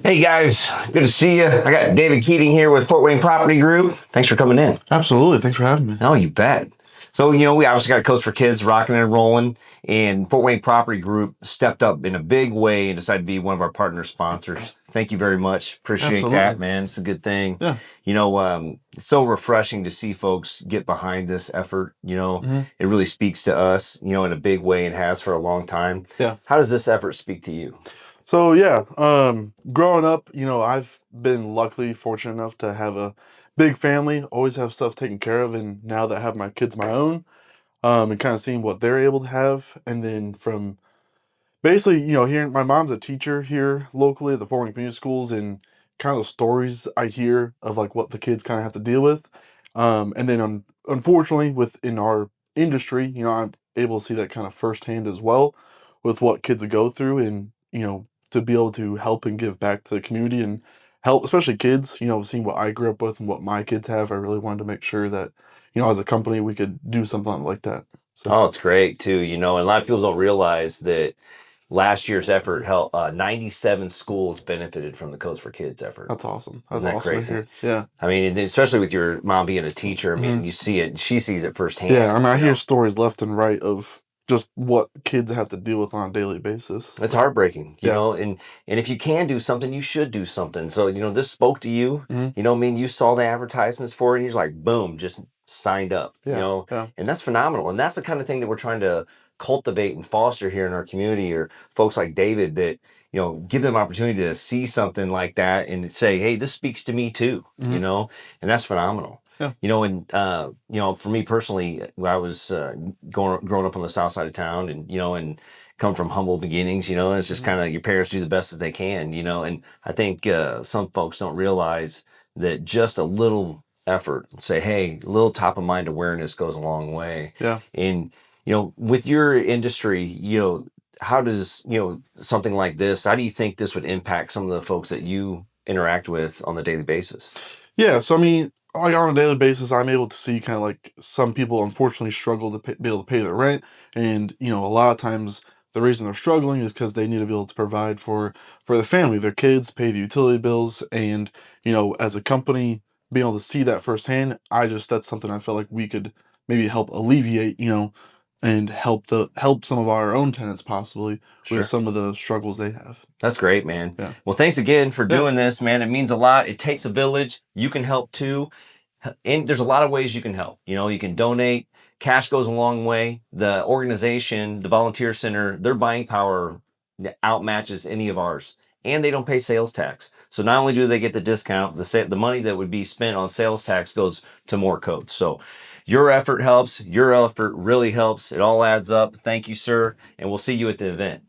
Hey guys, good to see you. I got David Keating here with Fort Wayne Property Group. Thanks for coming in. Absolutely. Thanks for having me. Oh, you bet. So, we obviously got a Coast for Kids rocking and rolling, and Fort Wayne Property Group stepped up in a big way and decided to be one of our partner sponsors. Thank you very much. Appreciate that, Absolutely. man. It's a good thing. Yeah. It's so refreshing to see folks get behind this effort. hmm It really speaks to us, in a big way and has for a long time. Yeah. How does this effort speak to you? So yeah, growing up, I've been luckily fortunate enough to have a big family, always have stuff taken care of, and now that I have my kids my own, and kind of seeing what they're able to have, and then from basically, hearing my mom's a teacher here locally at the Fort Wayne Community Schools, and kind of the stories I hear of like what the kids kind of have to deal with, and then unfortunately within our industry, I'm able to see that kind of firsthand as well, with what kids go through, and to be able to help and give back to the community and help, especially kids. Seeing what I grew up with and what my kids have, I really wanted to make sure that as a company we could do something like that. So Oh, it's great too, and a lot of people don't realize that last year's effort helped 97 schools benefited from the Codes for Kids effort. that's awesome. Isn't That's that awesome to crazy? hear. Yeah. I mean, and especially with your mom being a teacher, I hmm mean, you see it, she sees it Yeah, I firsthand, mean, I hear stories left and right of just what kids have to deal with on a daily basis. It's So, heartbreaking, yeah. and if you can do something, you should do something. So, this spoke to you, hmm I mean, you saw the advertisements for it and you're like, boom, just signed up, Yeah. Yeah. and that's phenomenal. And that's the kind of thing that we're trying to cultivate and foster here in our community, or folks like David that, give them opportunity to see something like that and say, hey, this speaks to me too, hmm and that's phenomenal. Yeah. For me personally, when I was growing up on the south side of town, and come from humble beginnings, it's just hmm kind of your parents do the best that they can, and I think some folks don't realize that just a little effort, say, hey, a little top of mind awareness goes a long way. Yeah. And, with your industry, how does, something like this, how do you think this would impact some of the folks that you interact with on the daily basis? Yeah. So, I mean, like on a daily basis, I'm able to see kind of like some people unfortunately struggle to be able to pay their rent. And, a lot of times the reason they're struggling is because they need to be able to provide for the family, their kids, pay the utility bills. And, as a company, being able to see that firsthand, that's something I feel like we could maybe help alleviate, and help some of our own tenants possibly with Sure. some of the struggles they have. That's great, man. Yeah. Well, thanks again for Yeah. doing this, man. It means a lot. It takes a village. You can help too. And there's a lot of ways you can help. You can donate. Cash goes a long way. The organization, the volunteer center, their buying power outmatches any of ours, and they don't pay sales tax. So not only do they get the discount, the money that would be spent on sales tax goes to more codes. So your effort helps. Your effort really helps. It all adds up. Thank you, sir, and we'll see you at the event.